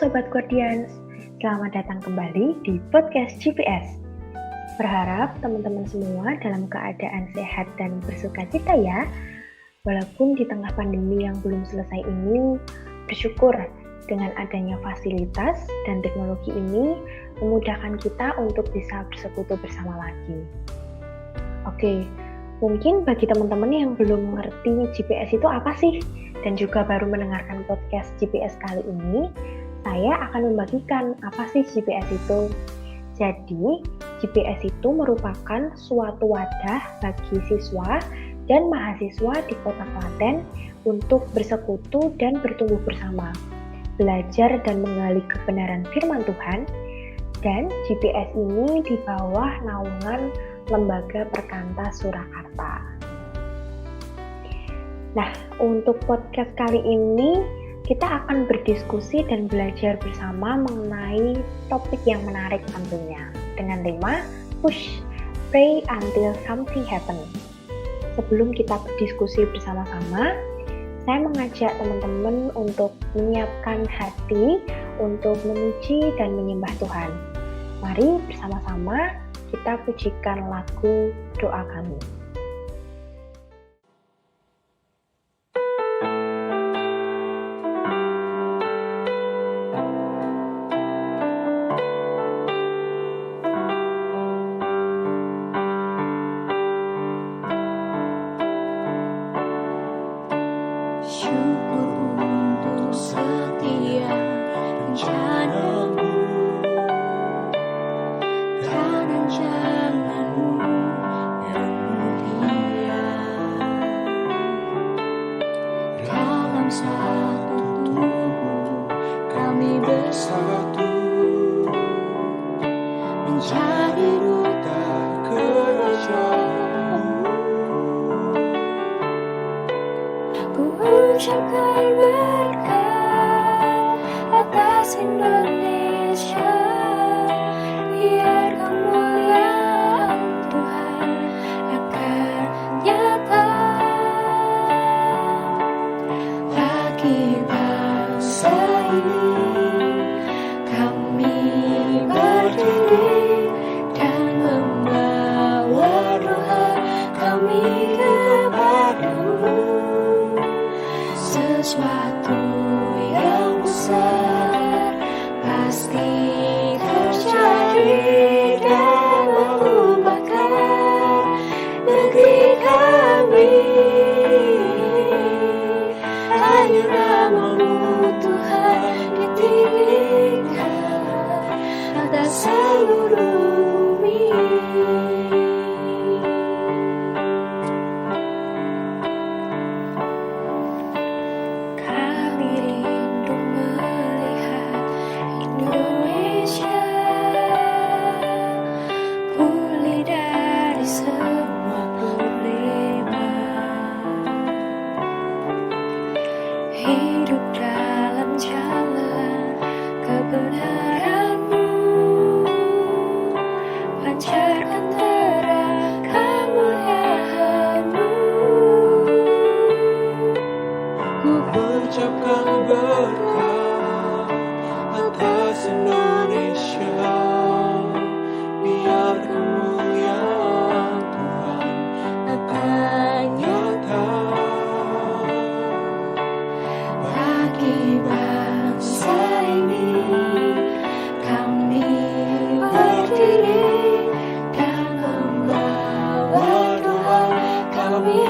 Sobat Guardians, selamat datang kembali di podcast GPS. Berharap teman-teman semua dalam keadaan sehat dan bersukacita ya. Walaupun di tengah pandemi yang belum selesai ini, bersyukur dengan adanya fasilitas dan teknologi ini memudahkan kita untuk bisa bersekutu bersama lagi. Oke, mungkin bagi teman-teman yang belum mengerti GPS itu apa sih, dan juga baru mendengarkan podcast GPS kali ini, saya akan membagikan apa sih GPS itu. Jadi, GPS itu merupakan suatu wadah bagi siswa dan mahasiswa di Kota Klaten untuk bersekutu dan bertumbuh bersama, belajar dan menggali kebenaran firman Tuhan. Dan GPS ini di bawah naungan Lembaga Perkantas Surakarta. Nah, untuk podcast kali ini kita akan berdiskusi dan belajar bersama mengenai topik yang menarik tentunya, dengan tema Push, Pray Until Something Happen. Sebelum kita berdiskusi bersama-sama, saya mengajak teman-teman untuk menyiapkan hati untuk memuji dan menyembah Tuhan. Mari bersama-sama kita pujikan lagu doa kami. Ucapkan berkat atas Indonesia, biar kemuliaan Tuhan akan nyata bagi bangsa ini. Kami berdiri dan membawa doa kami kepadamu. Sesuatu yang besar pasti terjadi dan mengubahkan negeri kami. Hanya nama-Mu Tuhan ditinggikan atas seluruh bumi. Hidup dalam jalan kebenaran-Mu, pancarkan terang kemuliaan-Mu. Ku ucapkan berkat atas Indonesia, biar kemuliaan Tuhan akan nyata bagi bangsa ini. Kami berdiri dan membawa doa kami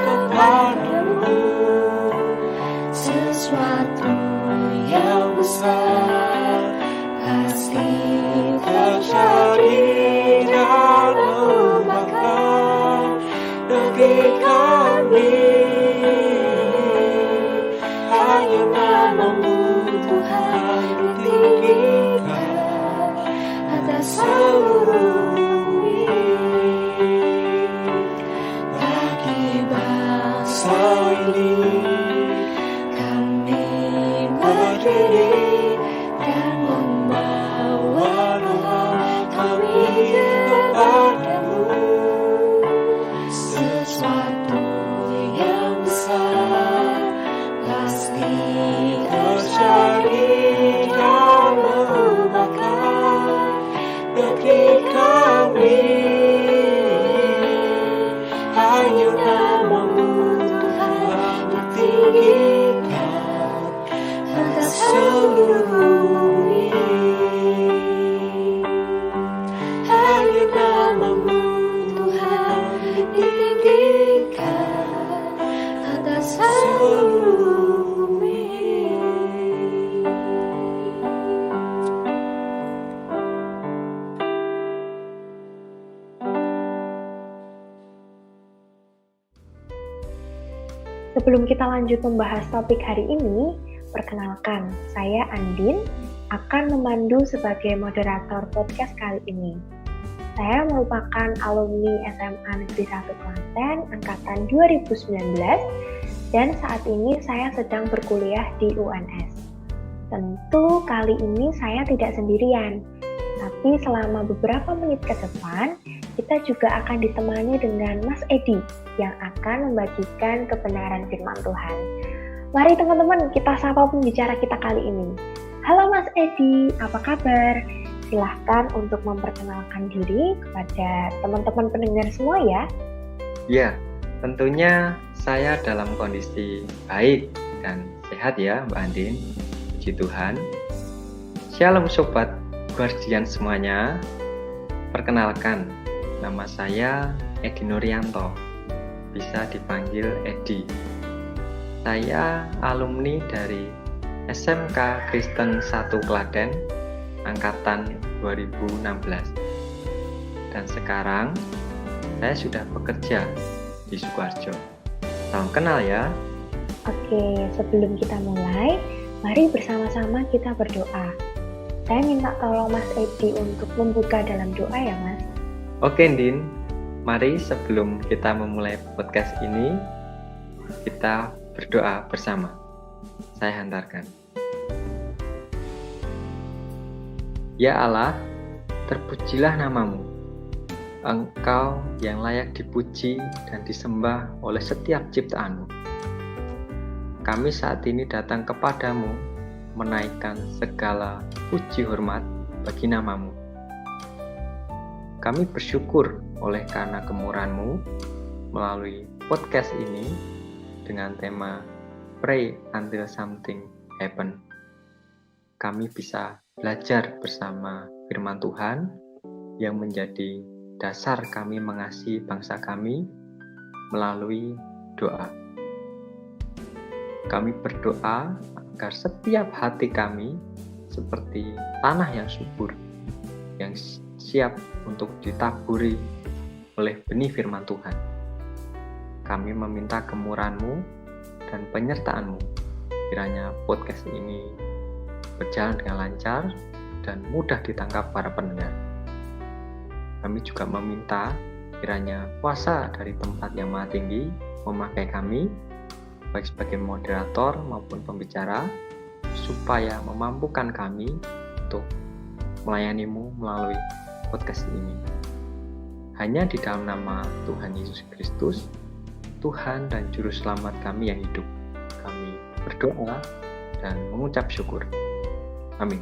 kepadamu. Sesuatu yang besar pasti terjadi dan mengubahkan negeri kami. Hanya nama-Mu Tuhan ditinggikan atas seluruh bumi. Bagi bangsa ini kami berdiri dan membawa doa kami kepadamu. Sesuatu yang besar pasti terjadi. Sebelum kita lanjut membahas topik hari ini, perkenalkan, saya Andin akan memandu sebagai moderator podcast kali ini. Saya merupakan alumni SMA Negeri 1 Klaten angkatan 2019 dan saat ini saya sedang berkuliah di UNS. Tentu kali ini saya tidak sendirian, tapi selama beberapa menit ke depan kita juga akan ditemani dengan Mas Edi yang akan membagikan kebenaran firman Tuhan. Mari teman-teman kita sapa pembicara kita kali ini. Halo Mas Edi, apa kabar? Silahkan untuk memperkenalkan diri kepada teman-teman pendengar semua ya. Ya, tentunya saya dalam kondisi baik dan sehat ya Mbak Andin. Puji Tuhan. Shalom Sobat Guardian semuanya. Perkenalkan, nama saya Edi Nuryanto. Bisa dipanggil Edi. Saya alumni dari SMK Kristen 1 Klaten angkatan 2016. Dan sekarang saya sudah bekerja di Sukoharjo. Salam kenal ya. Oke, sebelum kita mulai, mari bersama-sama kita berdoa. Saya minta tolong Mas Edi untuk membuka dalam doa ya Mas. Oke Din, mari sebelum kita memulai podcast ini, kita berdoa bersama. Saya hantarkan. Ya Allah, terpujilah namamu. Engkau yang layak dipuji dan disembah oleh setiap ciptaanmu. Kami saat ini datang kepadamu, menaikkan segala puji hormat bagi namamu. Kami bersyukur oleh karena kemurahan-Mu melalui podcast ini dengan tema Pray Until Something Happen. Kami bisa belajar bersama firman Tuhan yang menjadi dasar kami mengasihi bangsa kami melalui doa. Kami berdoa agar setiap hati kami seperti tanah yang subur, yang siap untuk ditaburi oleh benih firman Tuhan. Kami meminta kemurahan-Mu dan penyertaan-Mu. Kiranya podcast ini berjalan dengan lancar dan mudah ditangkap para pendengar. Kami juga meminta kiranya kuasa dari tempat yang maha tinggi memakai kami, baik sebagai moderator maupun pembicara, supaya memampukan kami untuk melayani-Mu melalui podcast ini. Hanya di dalam nama Tuhan Yesus Kristus, Tuhan dan Juru Selamat kami yang hidup, kami berdoa dan mengucap syukur. Amin.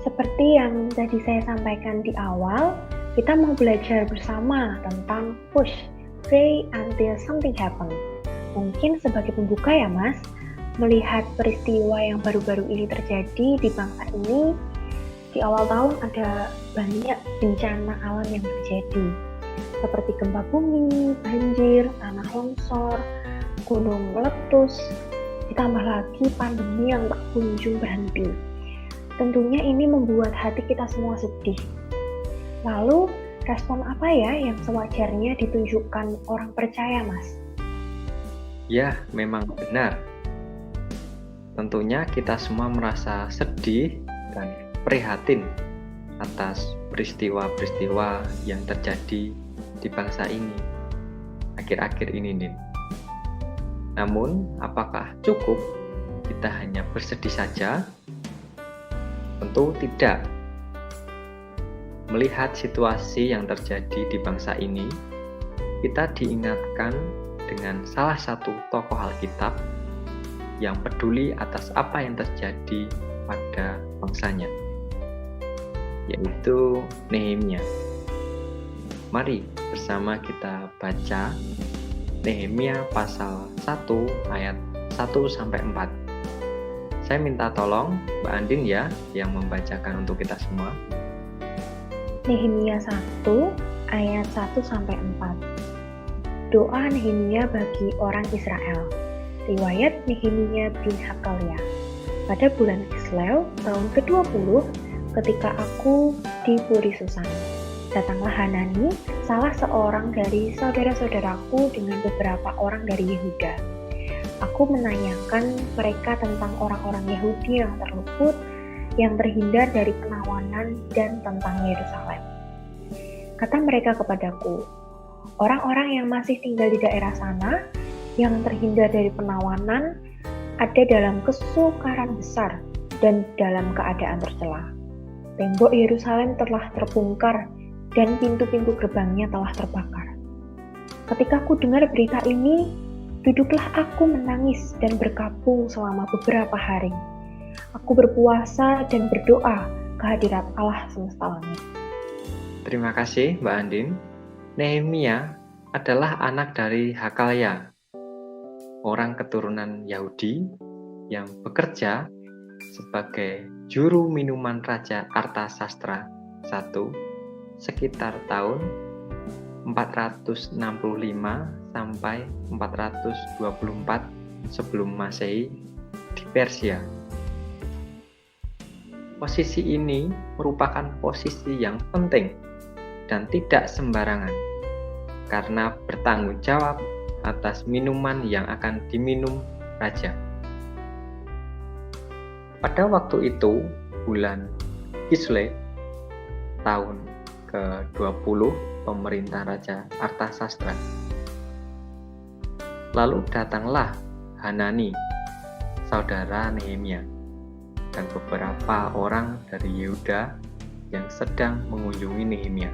Seperti yang tadi saya sampaikan di awal, kita mau belajar bersama tentang push, pray until something happen. Mungkin sebagai pembuka ya Mas, melihat peristiwa yang baru-baru ini terjadi di bangsa ini, di awal tahun ada banyak bencana alam yang terjadi, seperti gempa bumi, banjir, tanah longsor, gunung meletus, ditambah lagi pandemi yang tak kunjung berhenti. Tentunya ini membuat hati kita semua sedih. Lalu, respon apa ya yang sewajarnya ditunjukkan orang percaya, Mas? Ya, memang benar. Tentunya kita semua merasa sedih dan prihatin atas peristiwa-peristiwa yang terjadi di bangsa ini akhir-akhir ini, Din. Namun, apakah cukup kita hanya bersedih saja? Tentu tidak. Melihat situasi yang terjadi di bangsa ini, kita diingatkan dengan salah satu tokoh Alkitab yang peduli atas apa yang terjadi pada bangsanya, yaitu Nehemia. Mari bersama kita baca Nehemia pasal 1 ayat 1-4. Saya minta tolong Mbak Andin ya yang membacakan untuk kita semua. Nehemia 1 ayat 1-4. Doa Nehemia bagi orang Israel. Riwayat Nehemia bin Hakalia. Pada bulan Kislew tahun ke-20 ketika aku di Puri Susan. datanglah Hanani, salah seorang dari saudara-saudaraku dengan beberapa orang dari Yehuda. Aku menanyakan mereka tentang orang-orang Yahudi yang terluput, yang terhindar dari penawanan, dan tentang Yerusalem. Kata mereka kepadaku, orang-orang yang masih tinggal di daerah sana, yang terhindar dari penawanan, ada dalam kesukaran besar dan dalam keadaan tercela. Tembok Yerusalem telah terbongkar dan pintu-pintu gerbangnya telah terbakar. Ketika aku dengar berita ini, duduklah aku menangis dan berkabung selama beberapa hari. Aku berpuasa dan berdoa kehadirat Allah semesta langit. Terima kasih Mbak Andin. Nehemia adalah anak dari Hakalya, orang keturunan Yahudi yang bekerja sebagai juru minuman Raja Artasastra I sekitar tahun 465 sampai 424 sebelum Masehi di Persia. Posisi ini merupakan posisi yang penting dan tidak sembarangan karena bertanggung jawab atas minuman yang akan diminum raja. Pada waktu itu, bulan Kislev tahun ke-20 pemerintah Raja Artasastra. Lalu datanglah Hanani, saudara Nehemia, dan beberapa orang dari Yehuda yang sedang mengunjungi Nehemia.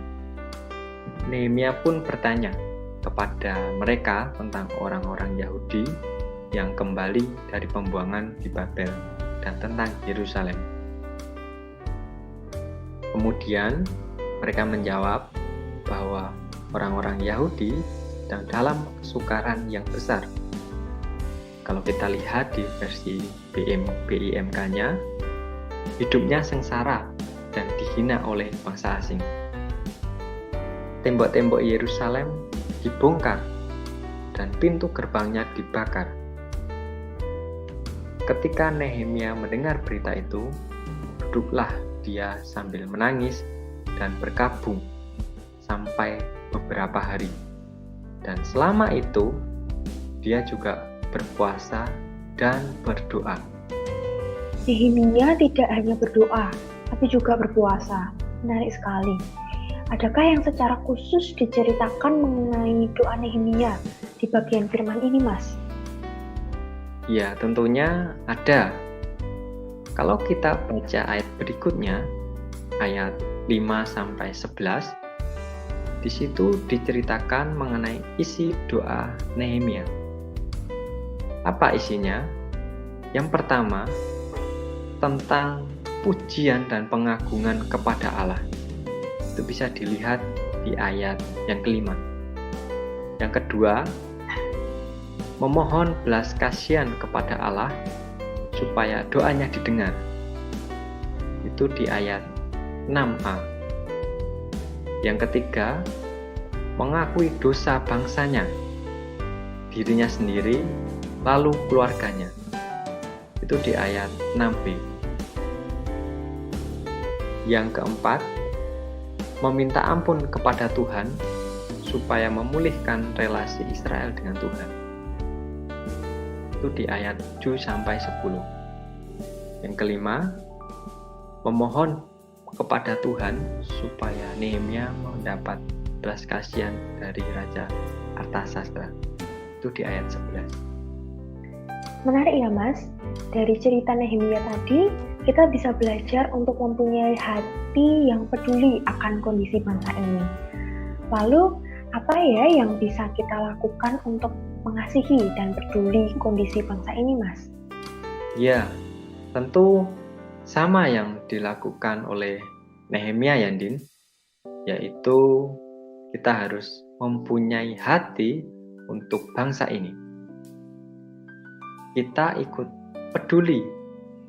Nehemia pun bertanya kepada mereka tentang orang-orang Yahudi yang kembali dari pembuangan di Babel dan tentang Yerusalem. Kemudian mereka menjawab bahwa orang-orang Yahudi sedang dalam kesukaran yang besar. Kalau kita lihat di versi BIMK-nya, hidupnya sengsara dan dihina oleh bangsa asing. Tembok-tembok Yerusalem dibongkar dan pintu gerbangnya dibakar. Ketika Nehemia mendengar berita itu, duduklah dia sambil menangis dan berkabung sampai beberapa hari. Dan selama itu, dia juga berpuasa dan berdoa. Nehemia tidak hanya berdoa, tapi juga berpuasa. Menarik sekali. Adakah yang secara khusus diceritakan mengenai doa Nehemia di bagian firman ini, Mas? Ya, tentunya ada. Kalau kita baca ayat berikutnya, ayat 5-11, di situ diceritakan mengenai isi doa Nehemia. Apa isinya? Yang pertama, tentang pujian dan pengagungan kepada Allah. Itu bisa dilihat di ayat yang kelima. Yang kedua, memohon belas kasihan kepada Allah supaya doanya didengar. Itu di ayat 6a. Yang ketiga, mengakui dosa bangsanya, dirinya sendiri, lalu keluarganya. Itu di ayat 6b. Yang keempat, meminta ampun kepada Tuhan supaya memulihkan relasi Israel dengan Tuhan. Itu di ayat 7-10. Yang kelima, memohon kepada Tuhan supaya Nehemia mendapat belas kasihan dari Raja Artasastra. Itu di ayat 11. Menarik ya, Mas. Dari cerita Nehemia tadi, kita bisa belajar untuk mempunyai hati yang peduli akan kondisi bangsa ini. Lalu, apa ya yang bisa kita lakukan untuk mengasihi dan peduli kondisi bangsa ini, Mas? Ya, tentu sama yang dilakukan oleh Nehemia, Yandin, yaitu kita harus mempunyai hati untuk bangsa ini. Kita ikut peduli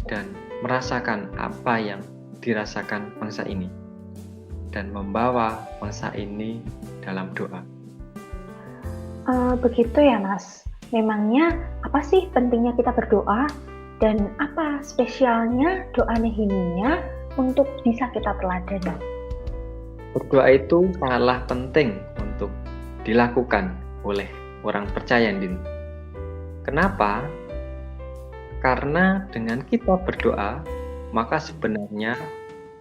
dan merasakan apa yang dirasakan bangsa ini dan membawa bangsa ini dalam doa. Begitu ya, Mas. Memangnya apa sih pentingnya kita berdoa dan apa spesialnya doa Nehemia untuk bisa kita teladani? Berdoa itu sangatlah penting untuk dilakukan oleh orang percaya, Din. Kenapa? Karena dengan kita berdoa, maka sebenarnya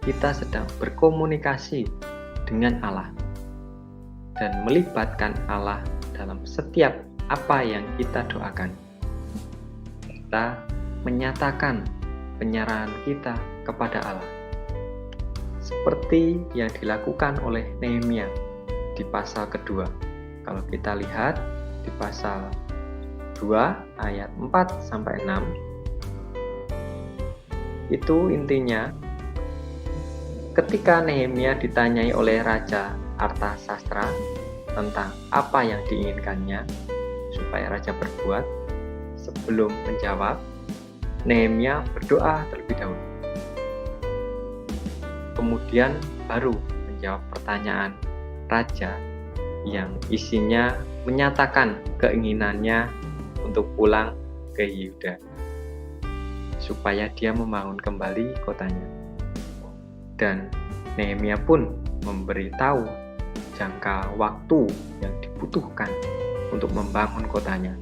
kita sedang berkomunikasi dengan Allah dan melibatkan Allah dalam setiap apa yang kita doakan. Kita menyatakan penyerahan kita kepada Allah, seperti yang dilakukan oleh Nehemia di pasal kedua. Kalau kita lihat di pasal 2 ayat 4-6, itu intinya ketika Nehemia ditanyai oleh Raja Artasastra tentang apa yang diinginkannya supaya raja berbuat, sebelum menjawab, Nehemia berdoa terlebih dahulu. Kemudian baru menjawab pertanyaan raja yang isinya menyatakan keinginannya untuk pulang ke Yehuda supaya dia membangun kembali kotanya. Dan Nehemia pun memberitahu jangka waktu yang dibutuhkan untuk membangun kotanya.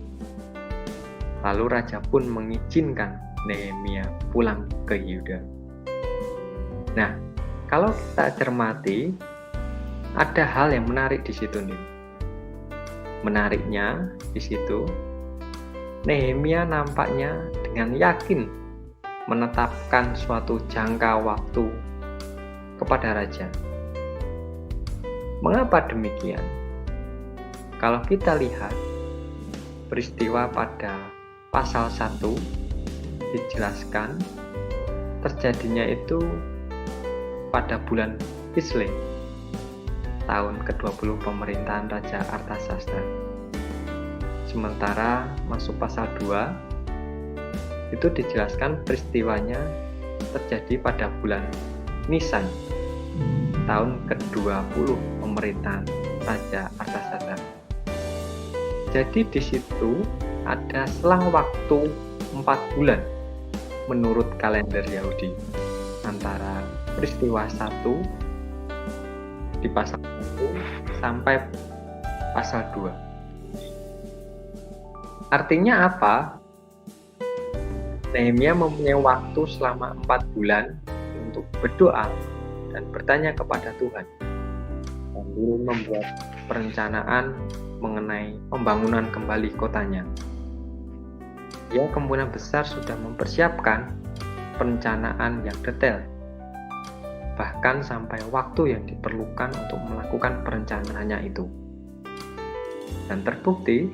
Lalu raja pun mengizinkan Nehemia pulang ke Yehuda. Nah, kalau kita cermati, ada hal yang menarik di situ nih. Menariknya di situ, Nehemia nampaknya dengan yakin menetapkan suatu jangka waktu kepada raja. Mengapa demikian? Kalau kita lihat peristiwa pada pasal 1 dijelaskan terjadinya itu pada bulan Kislev, tahun ke-20 pemerintahan Raja Artasastra. Sementara masuk pasal 2 itu dijelaskan peristiwanya terjadi pada bulan Nisan, tahun ke-20 pemerintahan Raja Artasastra. Jadi di situ ada selang waktu 4 bulan menurut kalender Yahudi antara peristiwa 1 di pasal 1 sampai pasal 2. Artinya apa? Nehemia mempunyai waktu selama 4 bulan untuk berdoa dan bertanya kepada Tuhan sambil membuat perencanaan mengenai pembangunan kembali kotanya. Dia kemungkinan besar sudah mempersiapkan perencanaan yang detail, bahkan sampai waktu yang diperlukan untuk melakukan perencanaannya itu. Dan terbukti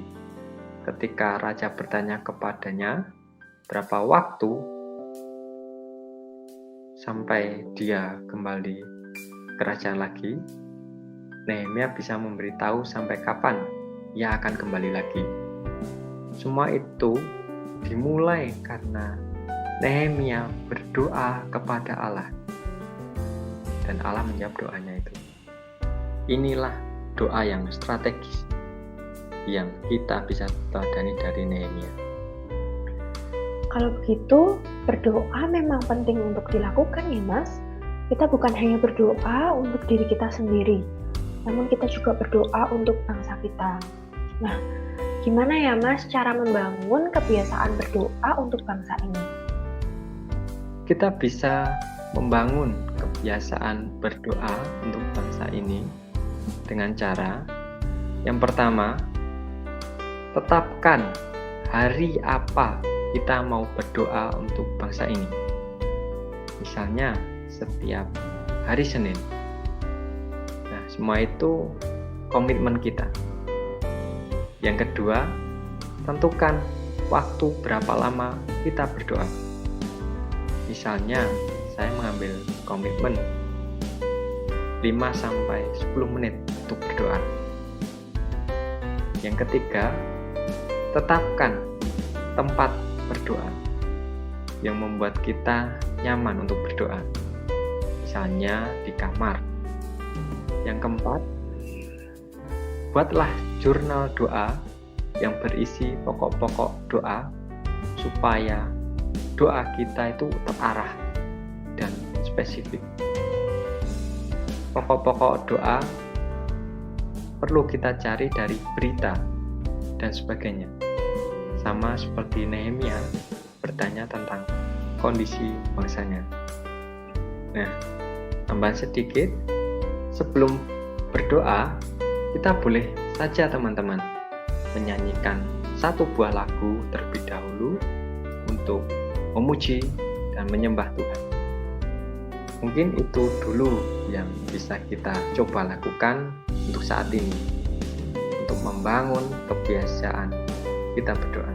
ketika raja bertanya kepadanya berapa waktu sampai dia kembali ke kerajaan lagi, Nehemia bisa memberitahu sampai kapan ia akan kembali lagi. Semua itu dimulai karena Nehemia berdoa kepada Allah dan Allah menjawab doanya itu. Inilah doa yang strategis yang kita bisa teladani dari Nehemia. Kalau begitu, berdoa memang penting untuk dilakukan ya Mas. Kita bukan hanya berdoa untuk diri kita sendiri, namun kita juga berdoa untuk bangsa kita. Nah, gimana ya Mas cara membangun kebiasaan berdoa untuk bangsa ini? Kita bisa membangun kebiasaan berdoa untuk bangsa ini dengan cara yang pertama, tetapkan hari apa kita mau berdoa untuk bangsa ini. Misalnya setiap hari Senin. Nah, semua itu komitmen kita. Yang kedua, tentukan waktu berapa lama kita berdoa. Misalnya, saya mengambil komitmen 5-10 menit untuk berdoa. Yang ketiga, tetapkan tempat berdoa yang membuat kita nyaman untuk berdoa. Misalnya di kamar. Yang keempat, buatlah jurnal doa yang berisi pokok-pokok doa supaya doa kita itu terarah dan spesifik. pokok-pokok doa perlu kita cari dari berita dan sebagainya. Sama seperti Nehemia bertanya tentang kondisi bangsanya. Nah, tambahan sedikit, sebelum berdoa, kita boleh saja teman-teman menyanyikan satu buah lagu terlebih dahulu untuk memuji dan menyembah Tuhan. Mungkin itu dulu yang bisa kita coba lakukan untuk saat ini, untuk membangun kebiasaan kita berdoa.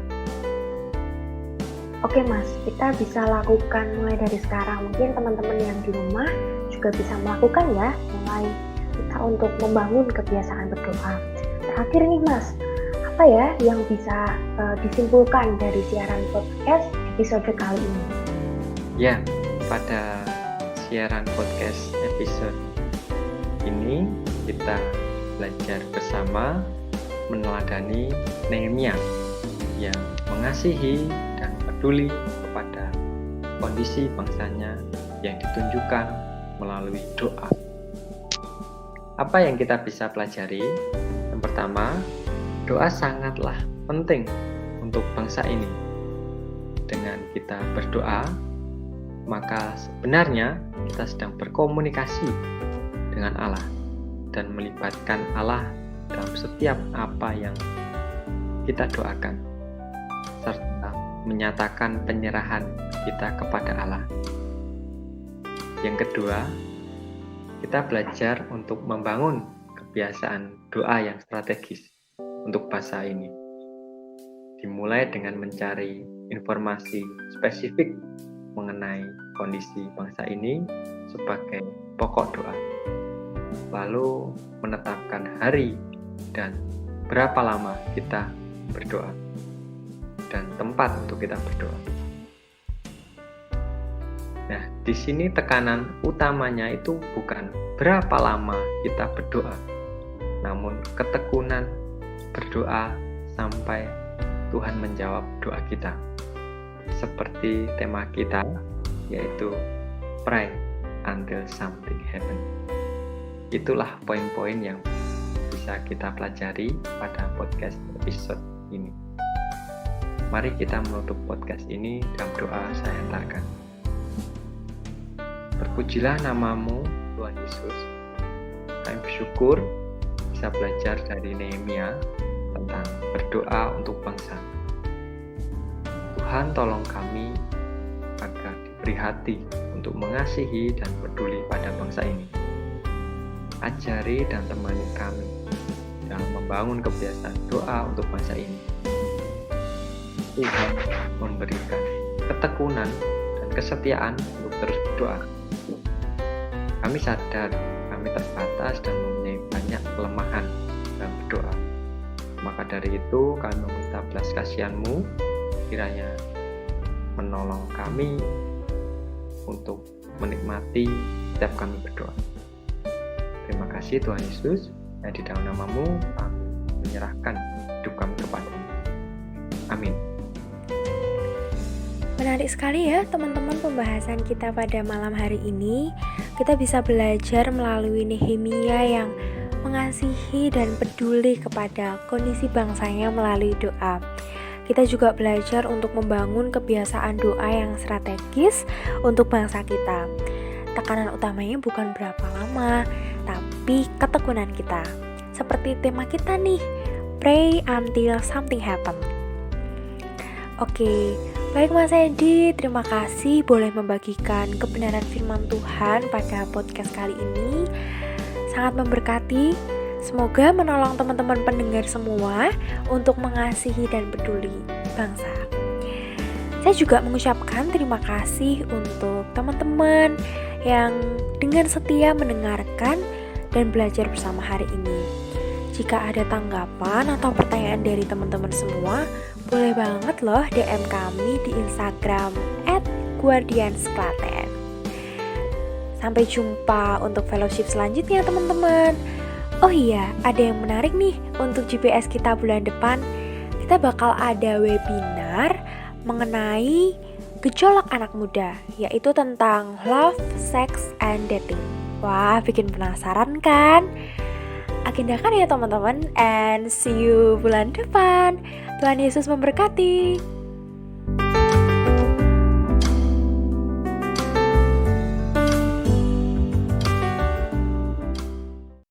Oke Mas, kita bisa lakukan mulai dari sekarang. Mungkin teman-teman yang di rumah juga bisa melakukan ya, mulai kita untuk membangun kebiasaan berdoa. Terakhir nih Mas, apa ya yang bisa disimpulkan dari siaran podcast episode kali ini? Ya, pada siaran podcast episode ini kita belajar bersama meneladani Nehemia yang mengasihi dan peduli kepada kondisi bangsanya yang ditunjukkan melalui doa. Apa yang kita bisa pelajari? Yang pertama, doa sangatlah penting untuk bangsa ini. Dengan kita berdoa, maka sebenarnya kita sedang berkomunikasi dengan Allah dan melibatkan Allah dalam setiap apa yang kita doakan, serta menyatakan penyerahan kita kepada Allah. Yang kedua, kita belajar untuk membangun kebiasaan doa yang strategis untuk bangsa ini. Dimulai dengan mencari informasi spesifik mengenai kondisi bangsa ini sebagai pokok doa. Lalu menetapkan hari dan berapa lama kita berdoa dan tempat untuk kita berdoa. Nah, di sini tekanan utamanya itu bukan berapa lama kita berdoa, namun ketekunan berdoa sampai Tuhan menjawab doa kita. Seperti tema kita, yaitu pray until something happen. Itulah poin-poin yang bisa kita pelajari pada podcast episode ini. Mari kita menutup podcast ini dalam doa saya hantarkan. Terpujilah namamu, Tuhan Yesus. Kami bersyukur bisa belajar dari Nehemia tentang berdoa untuk bangsa. Tuhan tolong kami agar diberi hati untuk mengasihi dan peduli pada bangsa ini. Ajari dan temani kami dalam membangun kebiasaan doa untuk bangsa ini. Tuhan memberikan ketekunan dan kesetiaan untuk terus berdoa. Kami sadar kami terbatas dan mempunyai banyak kelemahan dalam berdoa. Maka dari itu kami meminta belas kasihan-Mu kiranya menolong kami untuk menikmati setiap kami berdoa. Terima kasih Tuhan Yesus, dan di dalam nama-Mu kami menyerahkan hidup kami kepadamu. Amin. Menarik sekali ya teman-teman pembahasan kita pada malam hari ini. Kita bisa belajar melalui Nehemia yang mengasihi dan peduli kepada kondisi bangsanya melalui doa. Kita juga belajar untuk membangun kebiasaan doa yang strategis untuk bangsa kita. Tekanan utamanya bukan berapa lama, tapi ketekunan kita. Seperti tema kita nih, pray until something happen. Oke, baik Mas Edi, terima kasih boleh membagikan kebenaran firman Tuhan pada podcast kali ini. Sangat memberkati. Semoga menolong teman-teman pendengar semua untuk mengasihi dan peduli bangsa. Saya juga mengucapkan terima kasih untuk teman-teman yang dengan setia mendengarkan dan belajar bersama hari ini. Jika ada tanggapan atau pertanyaan dari teman-teman semua, boleh banget loh DM kami di Instagram @guardiansklaten. Sampai jumpa untuk fellowship selanjutnya teman-teman. Oh iya, ada yang menarik nih untuk GPS kita bulan depan. Kita bakal ada webinar mengenai gejolak anak muda, yaitu tentang love, sex, and dating. Wah, bikin penasaran kan? Agendakan ya teman-teman, and see you bulan depan. Tuhan Yesus memberkati.